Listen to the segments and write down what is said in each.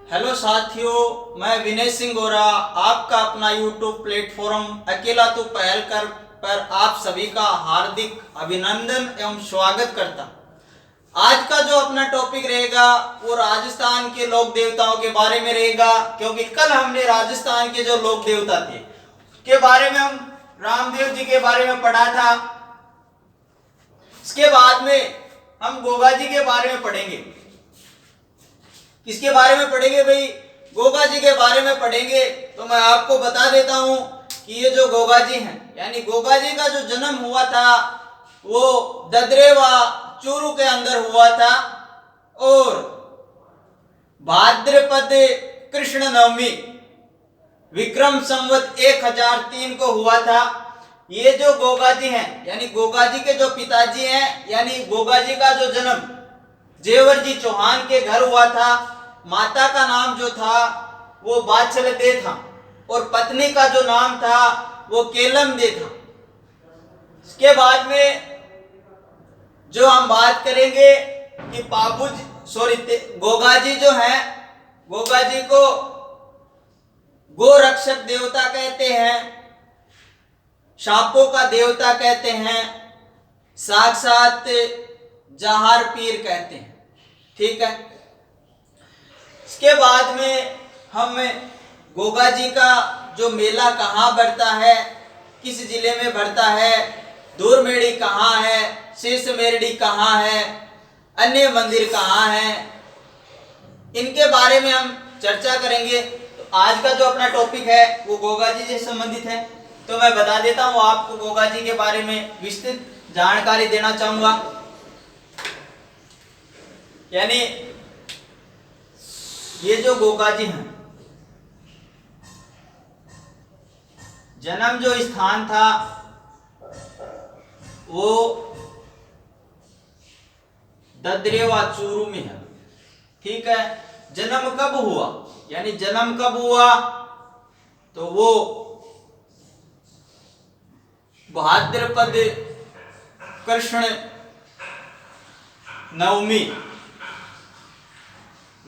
Hello साथियों, मैं विनय सिंह गोरा आपका अपना यूट्यूब प्लेटफॉर्म अकेला तो पहल कर पर आप सभी का हार्दिक अभिनंदन एवं स्वागत करता। आज का जो अपना टॉपिक रहेगा वो राजस्थान के लोक देवताओं के बारे में रहेगा, क्योंकि कल हमने राजस्थान के जो लोक देवता थे के बारे में हम रामदेव जी के बारे में पढ़ा था। इसके बाद में हम गोगा जी के बारे में पढ़ेंगे। किसके बारे में पढ़ेंगे भाई? गोगा जी के बारे में पढ़ेंगे। तो मैं आपको बता देता हूं कि ये जो गोगा जी हैं, यानी गोगा जी का जो जन्म हुआ था वो ददरेवा चूरू के अंदर हुआ था और भाद्रपद कृष्ण नवमी विक्रम संवत 1003 को हुआ था। ये जो गोगा जी हैं, यानी गोगा जी के जो पिताजी हैं, यानी गोगा जी का जो जन्म जेवर जी चौहान के घर हुआ था। माता का नाम जो था वो बाछल दे था और पत्नी का जो नाम था वो केलम दे था। इसके बाद में जो हम बात करेंगे कि गोगा जी जो हैं, गोगा जी को गोरक्षक देवता कहते हैं, सांपों का देवता कहते हैं, साक्षात जहार पीर कहते हैं। ठीक है। इसके बाद में हम गोगा जी का जो मेला कहाँ बढ़ता है, किस जिले में बढ़ता है, दूरमेड़ी कहाँ है, शेष मेरड़ी कहाँ है, अन्य मंदिर कहाँ है, इनके बारे में हम चर्चा करेंगे। तो आज का जो अपना टॉपिक है वो गोगा जी से संबंधित है। तो मैं बता देता हूँ आपको गोगा जी के बारे में विस्तृत जानकारी देना चाहूंगा। यानी ये जो गोगा जी हैं, जन्म जो स्थान था वो ददरेवा चूरू में है। ठीक है। जन्म कब हुआ, यानी जन्म कब हुआ तो वो भाद्रपद कृष्ण नवमी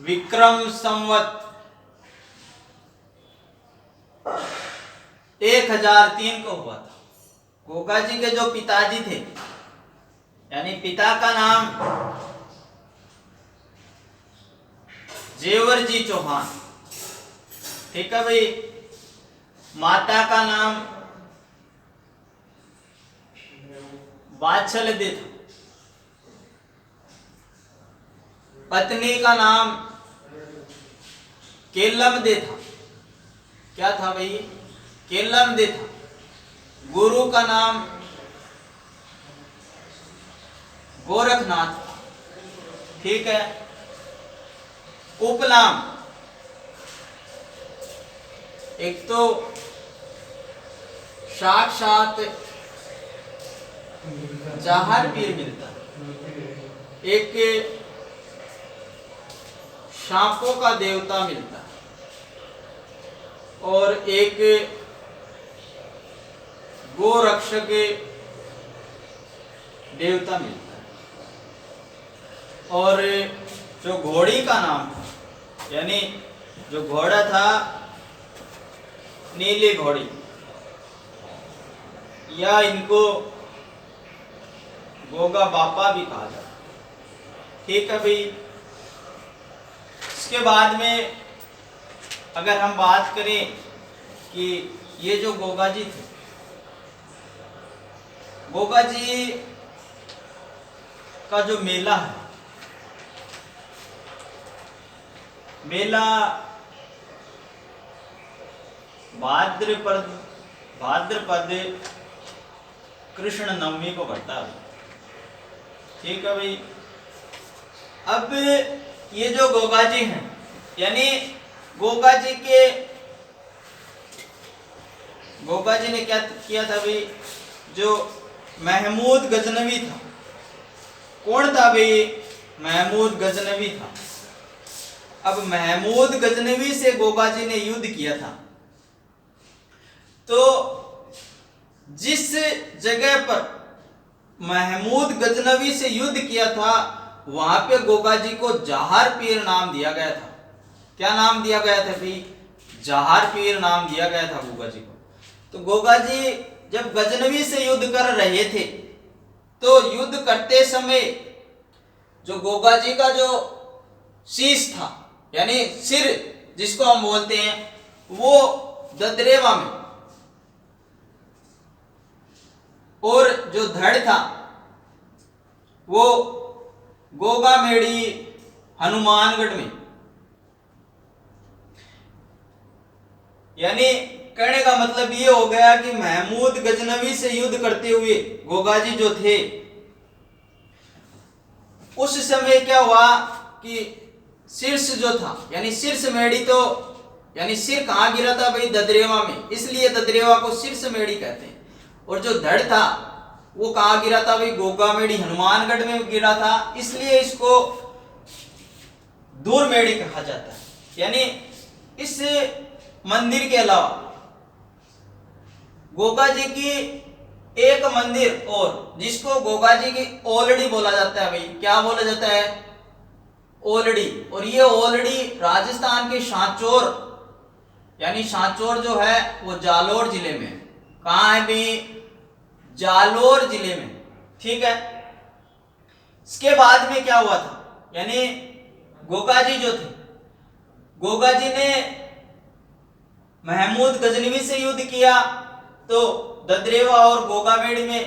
विक्रम संवत 1003 को हुआ था। गोगा जी के जो पिताजी थे, यानी पिता का नाम जेवर जी चौहान, ठीक है भाई, माता का नाम बाछल दे था, पत्नी का नाम केलम दे था। क्या था भाई? केलम दे था। गुरु का नाम गोरखनाथ था। ठीक है। उपनाम एक तो साक्षात जहार पीर मिलता है, एक सांपों का देवता मिलता है और एक गोरक्षक देवता मिलता है। और जो घोड़ी का नाम था, यानी जो घोड़ा था नीली घोड़ी, या इनको गोगा बापा भी कहा जाता। ठीक है भाई। इसके बाद में अगर हम बात करें कि ये जो गोगा जी थे, गोगा जी का जो मेला है, मेला भाद्रपद कृष्ण नवमी को बढ़ता है। ठीक है भाई। अब ये जो गोगा जी हैं, यानी गोगा जी ने क्या किया था भाई? जो महमूद गजनवी था, कौन था भाई? महमूद गजनवी था। अब महमूद गजनवी से गोगा जी ने युद्ध किया था। तो जिस जगह पर महमूद गजनवी से युद्ध किया था वहां पे गोगा जी को जहार पीर नाम दिया गया था। क्या नाम दिया गया था भाई? जहार पीर नाम दिया गया था गोगा जी को। तो गोगा जी जब गजनवी से युद्ध कर रहे थे तो युद्ध करते समय जो गोगा जी का जो शीश था यानी सिर जिसको हम बोलते हैं वो ददरेवा में, और जो धड़ था वो गोगा मेड़ी हनुमानगढ़ में। यानी कहने का मतलब ये हो गया कि महमूद गजनवी से युद्ध करते हुए गोगा जी जो थे उस समय क्या हुआ कि शीर्ष जो था यानी शीर्ष मेड़ी, तो यानी सिर कहाँ गिरा था भाई? ददरेवा में, इसलिए ददरेवा को शीर्ष मेड़ी कहते हैं। और जो धड़ था वो कहाँ गिरा था भाई? गोगा मेड़ी हनुमानगढ़ में गिरा था, इसलिए इसको दूर मेड़ी कहा जाता है। यानी इस मंदिर के अलावा गोगा जी की एक मंदिर और जिसको गोगा जी की ओलड़ी बोला जाता है भाई, क्या बोला जाता है? ओलड़ी। और ये ओलड़ी राजस्थान के सांचौर यानी सांचौर जो है वो जालोर जिले में। कहाँ है भाई? जालोर जिले में। ठीक है। इसके बाद में क्या हुआ था? यानी गोगा जी जो थे, गोगा जी ने महमूद गजनवी से युद्ध किया तो ददरेवा और गोगामेड़ी में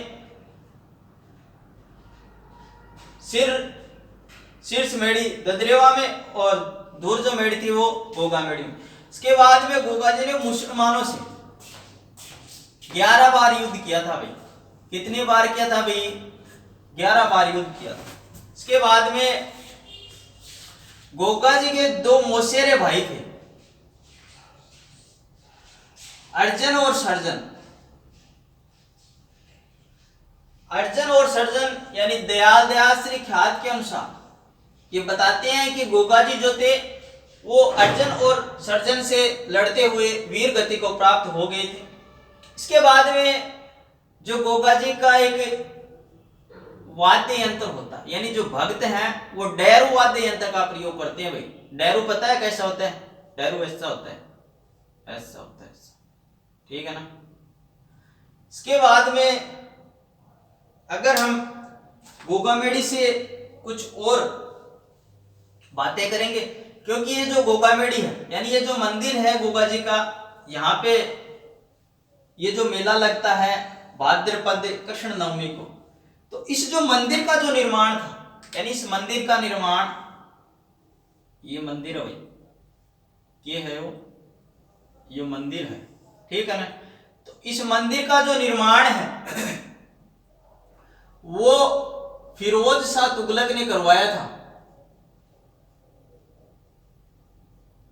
शीर्ष मेड़ी ददरेवा में और दूर जो मेड़ी थी वो गोगामेड़ी में। इसके बाद में गोगा जी ने मुसलमानों से 11 बार युद्ध किया था भाई। कितनी बार किया था भाई? 11 बार युद्ध किया था। इसके बाद में गोगा जी के 2 मौसेरे भाई थे, अर्जन और सर्जन। अर्जन और सर्जन यानी दयाल दयाश्री ख्यात के अनुसार ये बताते हैं कि गोगा जी जो थे वो अर्जन और सर्जन से लड़ते हुए वीर गति को प्राप्त हो गए थे। इसके बाद में जो गोगा जी का एक वाद्य यंत्र होता है, यानी जो भक्त हैं वो डैरू वाद्य यंत्र का प्रयोग करते हैं भाई। डैरू पता है कैसा होता है? डैरू ऐसा होता है, ऐसा होता है, ऐसा। ठीक है ना। इसके बाद में अगर हम गोगामेड़ी से कुछ और बातें करेंगे, क्योंकि ये जो गोगामेड़ी है यानी ये जो मंदिर है गोगा जी का, यहाँ पे ये जो मेला लगता है भाद्रपद कृष्ण नवमी को, तो इस जो मंदिर का जो निर्माण था यानी इस मंदिर का निर्माण, ये मंदिर है भाई, ये है वो, ये मंदिर है। ठीक है ना। तो इस मंदिर का जो निर्माण है वो फिरोज शाह तुगलक ने करवाया था।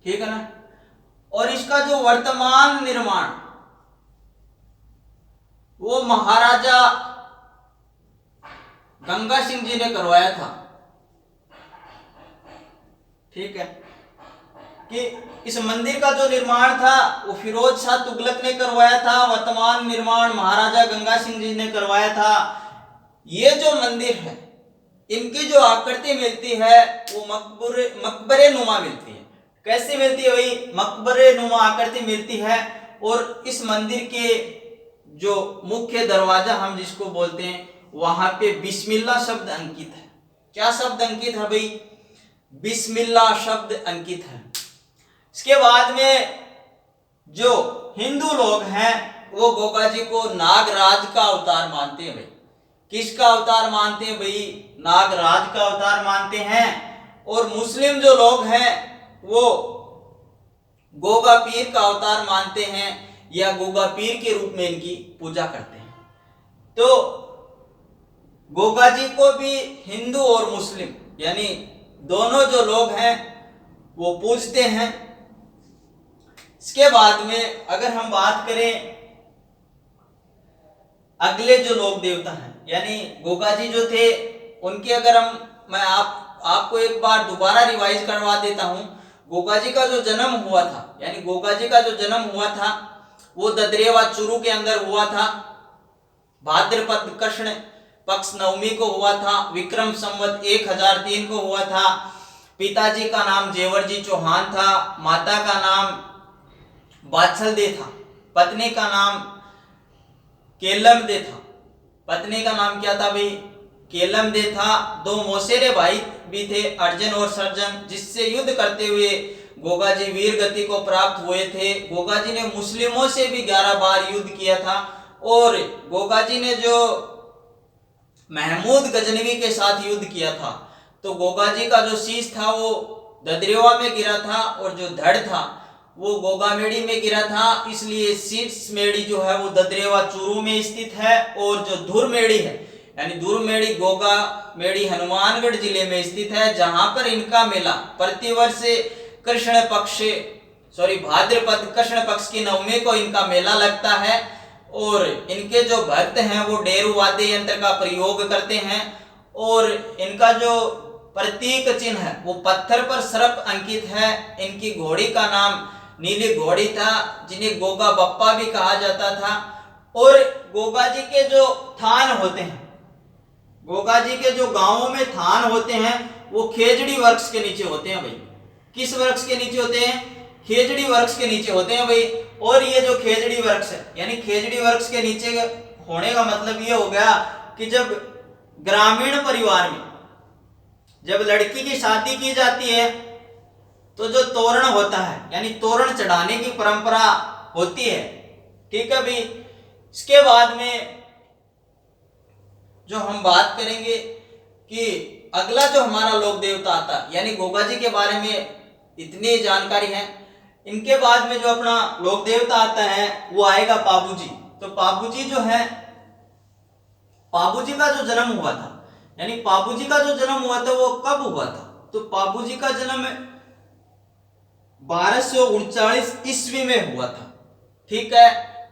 ठीक है ना। और इसका जो वर्तमान निर्माण वो महाराजा गंगा सिंह जी ने करवाया था। ठीक है। कि इस मंदिर का जो निर्माण था वो फिरोज शाह तुगलक ने करवाया था, वर्तमान निर्माण महाराजा गंगा सिंह जी ने करवाया था। ये जो मंदिर है इनकी जो आकृति मिलती है वो मकबरे नुमा मिलती है। कैसे मिलती है भाई? मकबरे नुमा आकृति मिलती है। और इस मंदिर के जो मुख्य दरवाजा हम जिसको बोलते हैं वहां पे बिस्मिल्लाह शब्द अंकित है। क्या शब्द अंकित है भाई? बिस्मिल्लाह शब्द अंकित है। इसके बाद में जो हिंदू लोग हैं वो गोगा जी को नागराज का अवतार मानते हैं भाई। किसका अवतार मानते हैं भाई? नागराज का अवतार मानते हैं। और मुस्लिम जो लोग हैं वो गोगा पीर का अवतार मानते हैं या गोगा पीर के रूप में इनकी पूजा करते हैं। तो गोगा जी को भी हिंदू और मुस्लिम यानी दोनों जो लोग हैं वो पूजते हैं। इसके बाद में अगर हम बात करें अगले जो लोक देवता हैं यानी गोगा जी जो थे उनके, अगर मैं आपको एक बार दोबारा रिवाइज करवा देता हूं। गोगा जी का जो जन्म हुआ था यानी गोगा जी का जो जन्म हुआ था वो ददरेवा चुरू के अंदर हुआ था। भाद्रपद कृष्ण पक्ष नवमी को हुआ था। विक्रम संवत 1003 को हुआ था। पिताजी का नाम जेवर जी चौहान था, माता का नाम बाछल दे था, पत्नी का नाम केलम दे था। पत्नी का नाम क्या था भाई? केलम दे था। दो मौसेरे भाई भी थे, अर्जुन और सर्जन, जिससे युद्ध करते हुए गोगा जी वीर गति को प्राप्त हुए थे। गोगा जी ने मुस्लिमों से भी 11 बार युद्ध किया था और गोगा जी ने जो महमूद गजनवी के साथ युद्ध किया था, तो गोगा जी का जो शीश था वो ददरेवा में गिरा था और जो धड़ था वो गोगामेड़ी में गिरा था। इसलिए शीर्ष मेड़ी जो है वो ददरेवा चूरू में स्थित है और जो धुर मेड़ी है यानी धुर मेड़ी गोगा मेड़ी हनुमानगढ़ जिले में स्थित है, जहां पर इनका मेला प्रतिवर्ष भाद्रपद कृष्ण पक्ष की नवमी को इनका मेला लगता है। और इनके जो भक्त हैं वो डेरू वाद्य यंत्र का प्रयोग करते हैं और इनका जो प्रतीक चिन्ह है वो पत्थर पर सर्प अंकित है। इनकी घोड़ी का नाम नीली घोड़ी था, जिन्हें गोगा बप्पा भी कहा जाता था। और गोगा जी के जो थान होते हैं, गोगा जी के जो गांवों में थान होते हैं वो खेजड़ी वृक्ष के नीचे होते हैं भाई। किस वृक्ष के नीचे होते हैं? खेजड़ी वृक्ष के नीचे होते हैं भाई। और ये जो खेजड़ी वृक्ष है यानी खेजड़ी वृक्ष के नीचे होने का मतलब ये हो गया कि जब ग्रामीण परिवार में जब लड़की की शादी की जाती है तो जो तोरण होता है यानी तोरण चढ़ाने की परंपरा होती है। ठीक है भाई। इसके बाद में जो हम बात करेंगे कि अगला जो हमारा लोक देवता आता है यानी गोगा जी के बारे में इतनी जानकारी है। इनके बाद में जो अपना लोक देवता आता है वो आएगा पाबूजी। तो पाबूजी जो है, पाबूजी का जो जन्म हुआ था यानी पाबूजी का जो जन्म हुआ था वो कब हुआ था? तो पाबूजी का जन्म 1239 ईस्वी में हुआ था। ठीक है,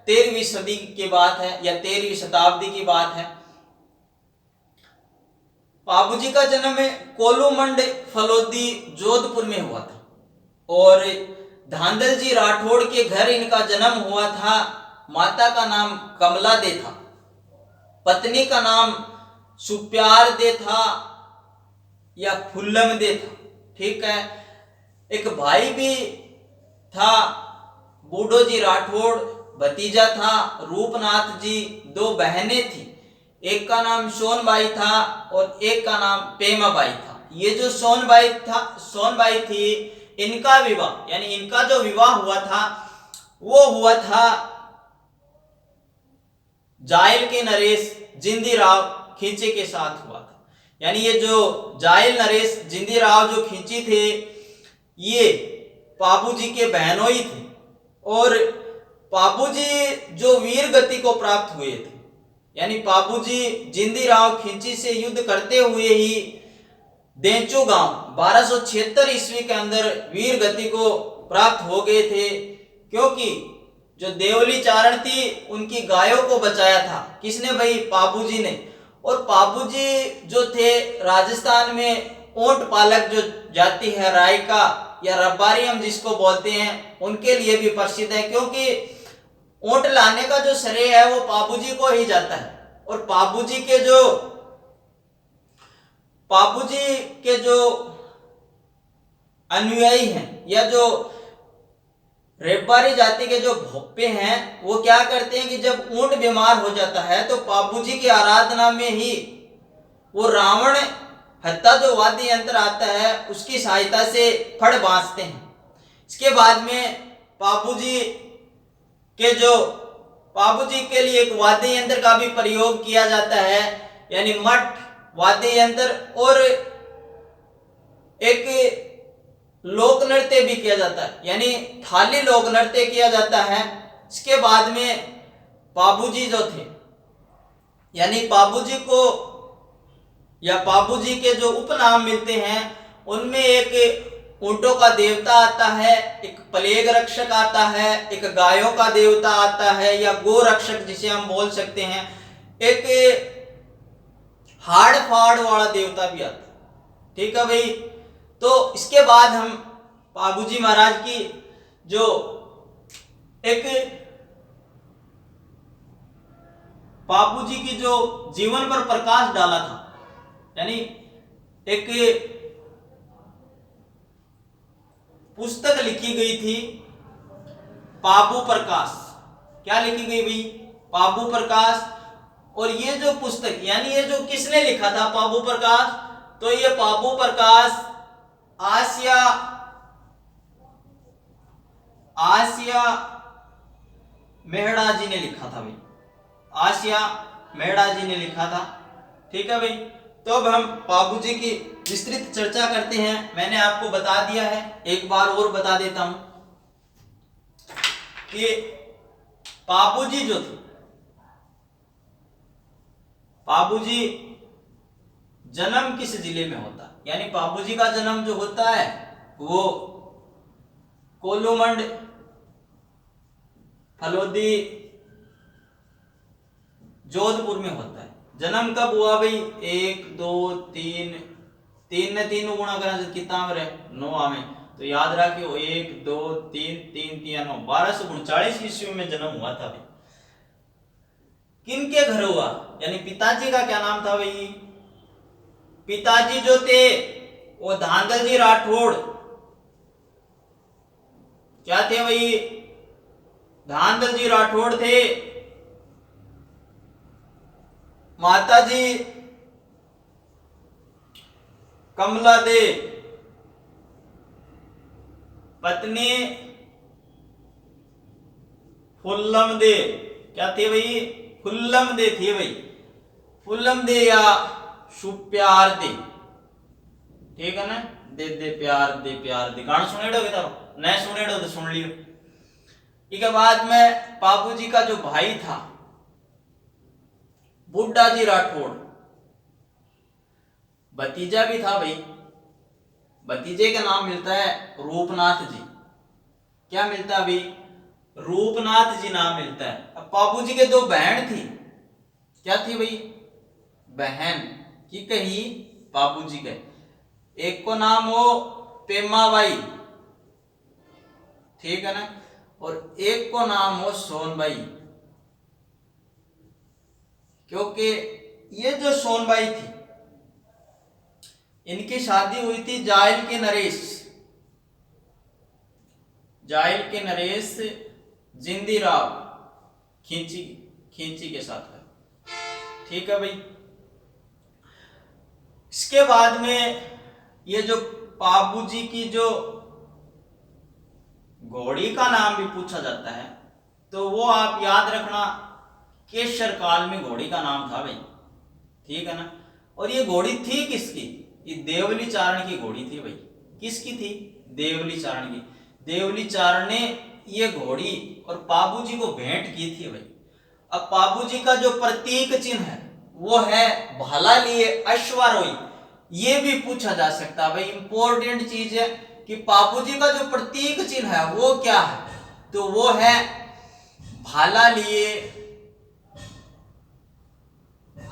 13वीं सदी की बात है या 13वीं शताब्दी की बात है। पाबूजी का जन्म कोलूमंड फलोदी जोधपुर में हुआ था और धांधल जी राठौड़ के घर इनका जन्म हुआ था। माता का नाम कमला दे था, पत्नी का नाम सुप्यार दे था या फुल्लम दे था। ठीक है, एक भाई भी था बूढ़ो जी राठौड़, भतीजा था रूपनाथ जी। दो बहनें थी, एक का नाम सोनबाई था और एक का नाम पेमाबाई था। ये जो सोनबाई थी, इनका विवाह यानी इनका जो विवाह हुआ था वो हुआ था जायल के नरेश जिंदीराव खींचे के साथ हुआ था। यानी ये जो जायल नरेश जिंदीराव जो खींची थे ये पाबूजी के बहनोई थे और पाबूजी जो वीर गति को प्राप्त हुए थे यानी पाबूजी जिंदीराव खींची से युद्ध करते हुए ही देंचू गांव 1276 ईस्वी के अंदर वीर गति को प्राप्त हो गए थे, क्योंकि जो देवली चारण थी उनकी गायों को बचाया था। किसने भाई? पाबूजी ने। और पाबूजी जो थे राजस्थान में ऊंट पालक जो जाति है रायका या रब्बारी हम जिसको बोलते हैं उनके लिए भी प्रसिद्ध है, क्योंकि ऊंट लाने का जो श्रेय है वो पाबूजी को ही जाता है। और पाबूजी के जो अनुयायी हैं या जो रेबारी जाति के जो भोपे हैं वो क्या करते हैं कि जब ऊंट बीमार हो जाता है तो पाबूजी की आराधना में ही वो रावण हत्ता जो वाद्य यंत्र आता है उसकी सहायता से फड़ बांधते हैं। इसके बाद में पाबूजी के लिए एक वाद्य यंत्र का भी प्रयोग किया जाता है यानी मठ वाद्य यंत्र, और एक लोक नृत्य भी किया जाता है यानी थाली लोक नृत्य किया जाता है। इसके बाद में पाबूजी जो थे यानी पाबूजी को या पाबूजी के जो उपनाम मिलते हैं उनमें एक ऊंटों का देवता आता है, एक प्लेग रक्षक आता है, एक गायों का देवता आता है या गो रक्षक जिसे हम बोल सकते हैं, एक हाड़ फाड़ वाला देवता भी आता है। ठीक है भाई। तो इसके बाद हम पाबूजी महाराज की जो एक पाबूजी की जो जीवन पर प्रकाश डाला था यानी एक पुस्तक लिखी गई थी पाबू प्रकाश। क्या लिखी गई भाई? पाबू प्रकाश। और ये जो पुस्तक यानी ये जो किसने लिखा था पाबू प्रकाश, तो ये पाबू प्रकाश आसिया मेहड़ा जी ने लिखा था भाई। आसिया मेहड़ा जी ने लिखा था। ठीक है भाई। तो अब हम पाबू जी की विस्तृत चर्चा करते हैं। मैंने आपको बता दिया है, एक बार और बता देता हूं कि पाबू जी जो थे, पाबू जी जन्म किस जिले में होता है, यानी पाबू जी का जन्म जो होता है वो कोलूमंड फलोदी जोधपुर में होता है। जन्म कब हुआ भाई? 1 2 3 3 ने 3 गुणा करना कितना है 9 में, तो याद रखियो 1 2 3 3 3 9 1239 ईस्वी में जन्म हुआ था भाई। किनके घर हुआ, यानी पिताजी का क्या नाम था भाई? पिताजी जो थे वो धांधल जी राठौड़। क्या थे भाई? धांधल जी राठौड़ थे। माताजी कमला दे, पत्नी फुल्लम दे। क्या थे भाई? फुल्लम दे थे भाई। फुल्लम दे या सुप्यार दे। ठीक है ना? दे दे प्यार दे प्यार दे। गाना सुनेड़ो के तारो न सुनेड़ो तो सुन लियो। ठीक है। बाद में पापू जी का जो भाई था बुड्ढा जी राठौड़, भतीजा भी था भाई। भतीजे का नाम मिलता है रूपनाथ जी। क्या मिलता है भाई? रूपनाथ जी नाम मिलता है। अब पापू जी के 2 बहन थी। क्या थी भाई? बहन की कही पापू जी के। एक को नाम हो पेमाबाई, ठीक है ना, और एक को नाम हो सोनबाई। क्योंकि ये जो सोनबाई थी इनकी शादी हुई थी जायल के नरेश जिंदीराव खींची के साथ है। ठीक है भाई। इसके बाद में ये जो पाबू जी की जो घोड़ी का नाम भी पूछा जाता है, तो वो आप याद रखना केशर काल में घोड़ी का नाम था भाई। ठीक है ना। और ये घोड़ी थी किसकी? ये देवली चारण की घोड़ी थी भाई। किसकी थी? देवली चारण की। देवली चारण ने ये घोड़ी और पाबू जी को भेंट की थी भाई। अब पाबू जी का जो प्रतीक चिन्ह है वो है भाला लिए अश्वारोही। ये भी पूछा जा सकता है भाई, इंपॉर्टेंट चीज है कि पाबू जी का जो प्रतीक चिन्ह है वो क्या है, तो वो है भाला लिए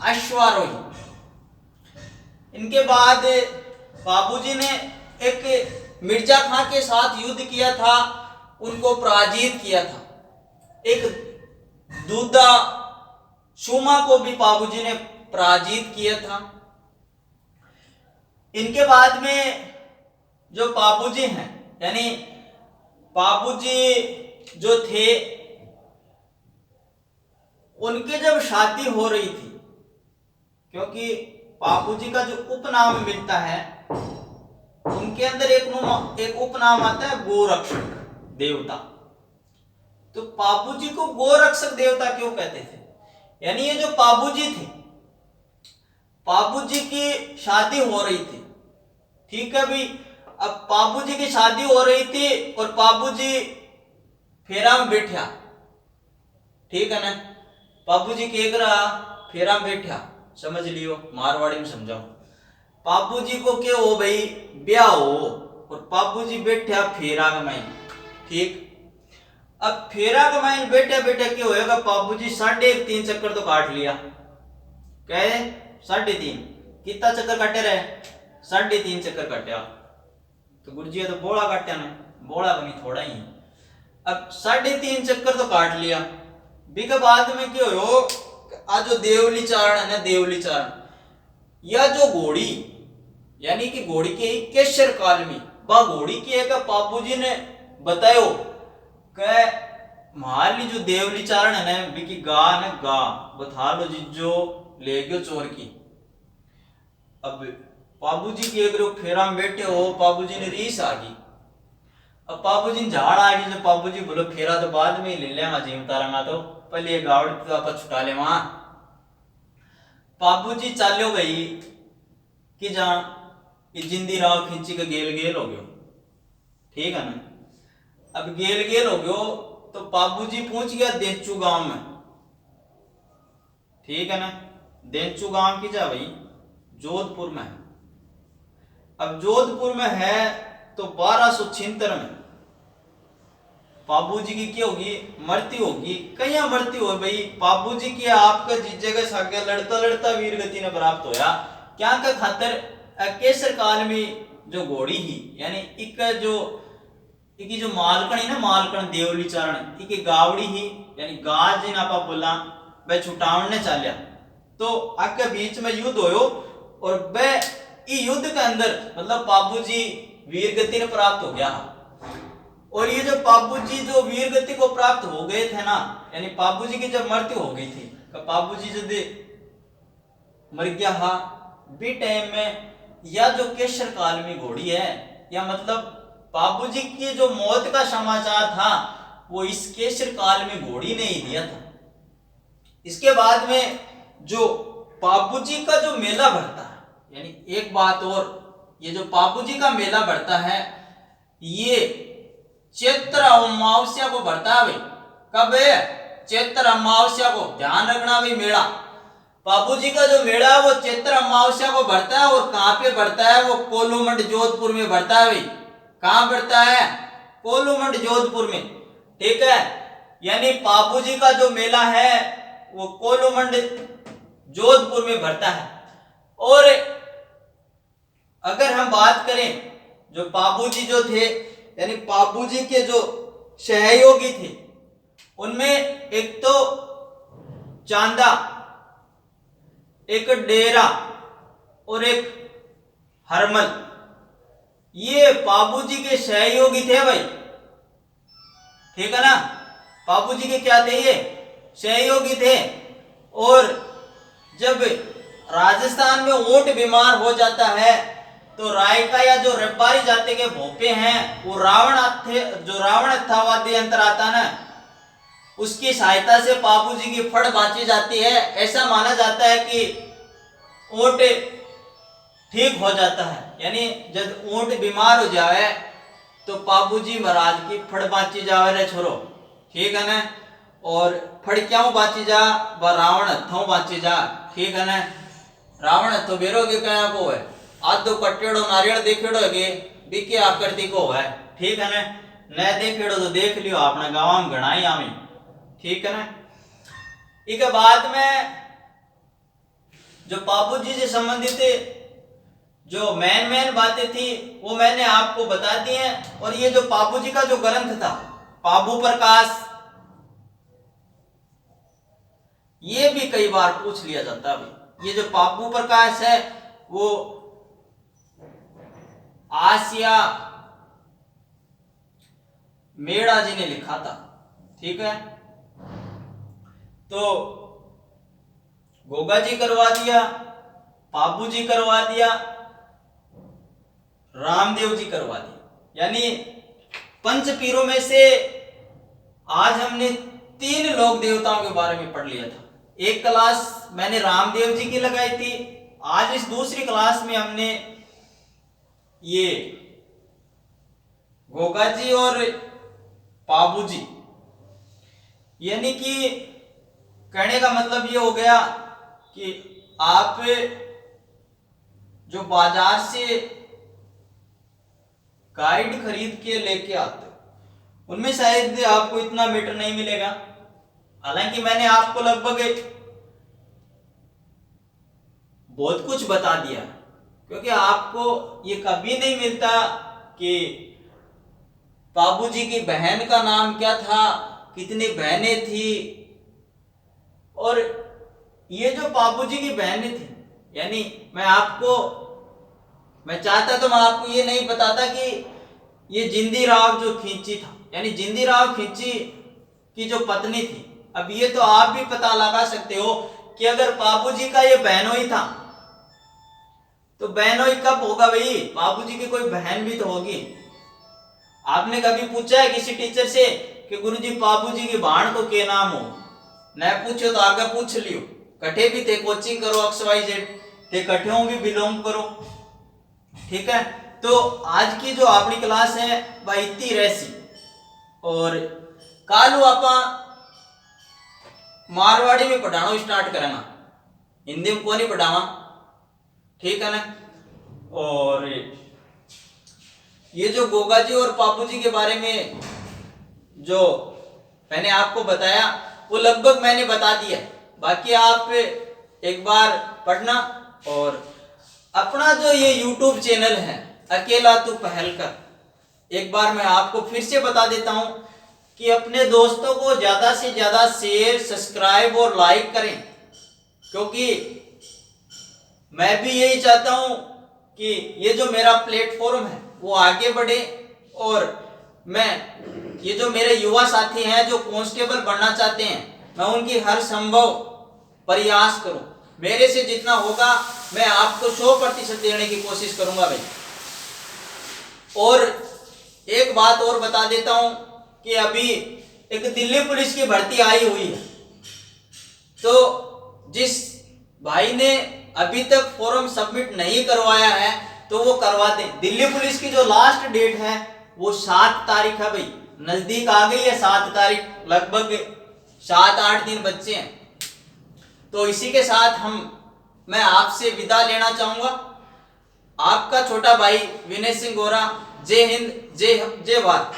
अश्वारोही। इनके बाद बाबूजी ने एक मिर्जा खां के साथ युद्ध किया था, उनको पराजित किया था। एक दूधा सुमा को भी बाबूजी ने पराजित किया था। इनके बाद में जो बाबूजी हैं, यानी बाबूजी जो थे उनके जब शादी हो रही थी, क्योंकि बाबूजी का जो उपनाम मिलता है उनके अंदर एक उपनाम आता है गोरक्षक देवता। तो बाबूजी को गोरक्षक देवता क्यों कहते थे? यानी ये जो बाबूजी थे, बाबूजी की शादी हो रही थी, ठीक है भी। अब बाबूजी की शादी हो रही थी और बाबूजी फेरा में बैठा, ठीक है ना। बाबूजी के रहा फेरा में बैठा, समझ लियो, मारवाड़ी में समझाओ। बाबूजी को क्या हो भाई, ब्याह हो और बाबूजी बैठा फेरा कमाई, ठीक। अब फेरा कमाई बैठे बैठे क्या होएगा, बाबूजी 3.5 चक्कर तो काट लिया। कहे 3.5 कितना चक्कर काटे रहे, 3.5 चक्कर काटा। तो गुरुजी तो बोला काटा ना, बोला बनी थोड़ा ही। अब 3.5 चक्कर तो काट लिया। बिके बाद में क्या हो, आज जो देवली चारण है ना, देवली चारण, या जो घोड़ी, यानी कि घोड़ी के केशर काल में बा घोड़ी की एक बाबूजी ने बतायो के मारली जो देवली चारण है ना बिकी गा न गा बता लो जिज्जो ले गयो चोर की। अब बाबूजी की एक लोग फेरा में बैठे हो, बाबूजी ने रीस आ गई। अब बाबूजी ने झाड़ आ गई, तो बाबूजी बोलो फेरा तो बाद में ही ले लेगा जी उतारांगा, तो पहले ये गावड़ तो आप छुटा ले वहां। बाबूजी चालो गई कि जा ये जिंदी राव खींची के गेल गेल हो गयो, ठीक है ना। अब गेल गेल हो गयो तो बाबूजी पहुंच गया देंचू गांव में, ठीक है ना। देंचू गांव की जा भाई जोधपुर में। अब जोधपुर में है तो 1276 में बाबूजी की क्या होगी मृत्यु होगी। कहीं मृत्यु हो भाई बाबूजी की आपका जिस जगह सागे लड़ता लड़ता वीर गति ने प्राप्त होया क्या का खातर केसर काल में जो घोड़ी ही यानी इक जो इकी जो मालकन है ना मालकन देवली चारण इकी गावड़ी ही यानी गाज जिन आपा बोला वह छुटावने चालिया। तो आके बीच में युद्ध होयो और वह युद्ध के अंदर मतलब बाबूजी वीर गति ने प्राप्त हो गया। और ये जो बाबूजी जो वीर गति को प्राप्त हो गए थे ना यानी बाबूजी की जब मृत्यु हो गई थी तो बाबूजी जब मर गया हा बी टाइम में या जो केसर काल में घोड़ी है या मतलब बाबूजी की जो मौत का समाचार था वो इस केसर काल में घोड़ी ने ही दिया था। इसके बाद में जो बाबूजी का जो मेला बढ़ता है यानी एक बात और ये जो बाबूजी का मेला बढ़ता है ये चैत्र अमावस्या को बढ़ता है। कब है चैत्र अमावस्या को ध्यान रखना भाई मेला बाबूजी का जो मेला है वो चैत्र अमावस्या को बढ़ता है। और कहां पे बढ़ता है वो कोलूमंड जोधपुर में बढ़ता है भाई। कहां बढ़ता है कोलूमंड जोधपुर में, ठीक है। यानी बाबूजी का जो मेला है वो कोलूमंड जोधपुर में बढ़ता है। और अगर हम बात करें जो बाबूजी जो थे यानी बाबूजी के जो सहयोगी थे उनमें एक तो चांदा एक डेरा और एक हरमल ये बाबूजी के सहयोगी थे भाई, ठीक है ना। बाबूजी के क्या थे ये सहयोगी थे। और जब राजस्थान में ऊंट बीमार हो जाता है तो रायका या जो रब्बारी जाति के भोपे हैं वो रावण अथावादी यंत्र आता ना उसकी सहायता से बाबूजी की फड़ बांची जाती है। ऐसा माना जाता है कि ऊंट ठीक हो जाता है यानी जब ऊंट बीमार हो जाए तो बाबूजी महाराज की फड़ बांची जावे रे छोरो, ठीक है ना। और फड़ क्यों बांची जा व रावण हथों बांची जा, ठीक है ना। रावण हथों बेरोगे क्या को है आधो कटेड़ो नारियल देखेड़ो है बिके आकृति को है, ठीक है ना। न देखेड़ो तो देख लियो अपना गांव में घना ही आमी, ठीक है ना। इसके बाद में जो बाबूजी से संबंधित जो मेन बातें थी वो मैंने आपको बता दी हैं। और ये जो बाबूजी का जो ग्रंथ था बाबू प्रकाश ये भी कई बार पूछ लिया जाता है। ये जो बाबू प्रकाश है वो आसिया मेड़ा जी ने लिखा था, ठीक है। तो गोगा जी करवा दिया, बाबूजी करवा दिया, रामदेव जी करवा दिया। यानी पंच पीरों में से आज हमने 3 लोक देवताओं के बारे में पढ़ लिया था। एक क्लास मैंने रामदेव जी की लगाई थी, आज इस दूसरी क्लास में हमने ये गोगा जी और बाबूजी यानी कि कहने का मतलब ये हो गया कि आप जो बाजार से गाइड खरीद के लेके आते उनमें शायद आपको इतना मीटर नहीं मिलेगा। हालांकि मैंने आपको लगभग बहुत कुछ बता दिया क्योंकि आपको ये कभी नहीं मिलता कि बाबूजी की बहन का नाम क्या था, कितनी बहनें थी। और ये जो बाबूजी की बहनें थी यानी मैं चाहता तो मैं आपको ये नहीं बताता कि ये जिंदीराव जो खिंची था, यानी जिंदीराव खिंची की जो पत्नी थी। अब ये तो आप भी पता लगा सकते हो कि अगर बाबूजी का ये बहनोई था तो बहनोई कब होगा भाई? बाबूजी की कोई बहन भी तो होगी। आपने कभी पूछा है किसी टीचर से कि गुरुजी बाबूजी की भाण को क्या नाम हो? न पूछो तो आगे पूछ लियो। कठे भी थे कोचिंग करो XYZ, ते कठियों भी बिलोंग करो। ठीक है, तो आज की जो अपनी क्लास है वह इतनी रहसी, और कालू आपा मारवाड़ी में पढ़ाना स्टार्ट करना, हिंदी में को नहीं पढ़ावा। ठीक है ना। और ये जो गोगा जी और पापू जी के बारे में जो मैंने आपको बताया वो लगभग मैंने बता दिया, बाकी आप एक बार पढ़ना। और अपना जो ये YouTube चैनल है अकेला तू पहल कर, एक बार मैं आपको फिर से बता देता हूं कि अपने दोस्तों को ज्यादा से ज्यादा शेयर, सब्सक्राइब और लाइक करें, क्योंकि मैं भी यही चाहता हूं कि ये जो मेरा प्लेटफॉर्म है वो आगे बढ़े, और मैं ये जो मेरे युवा साथी हैं जो कांस्टेबल बनना चाहते हैं, मैं उनकी हर संभव प्रयास करूं। मेरे से जितना होगा मैं आपको 100% देने की कोशिश करूंगा भाई। और एक बात और बता देता हूं कि अभी एक दिल्ली पुलिस की भर्ती आई हुई है, तो जिस भाई ने अभी तक फॉर्म सबमिट नहीं करवाया है तो वो करवा दें। दिल्ली पुलिस की जो लास्ट डेट है वो 7 तारीख है भाई, नजदीक आ गई है 7 तारीख, लगभग 7-8 दिन बच्चे हैं। तो इसी के साथ मैं आपसे विदा लेना चाहूंगा। आपका छोटा भाई विनय सिंह गोरा। जय हिंद, जय भारत।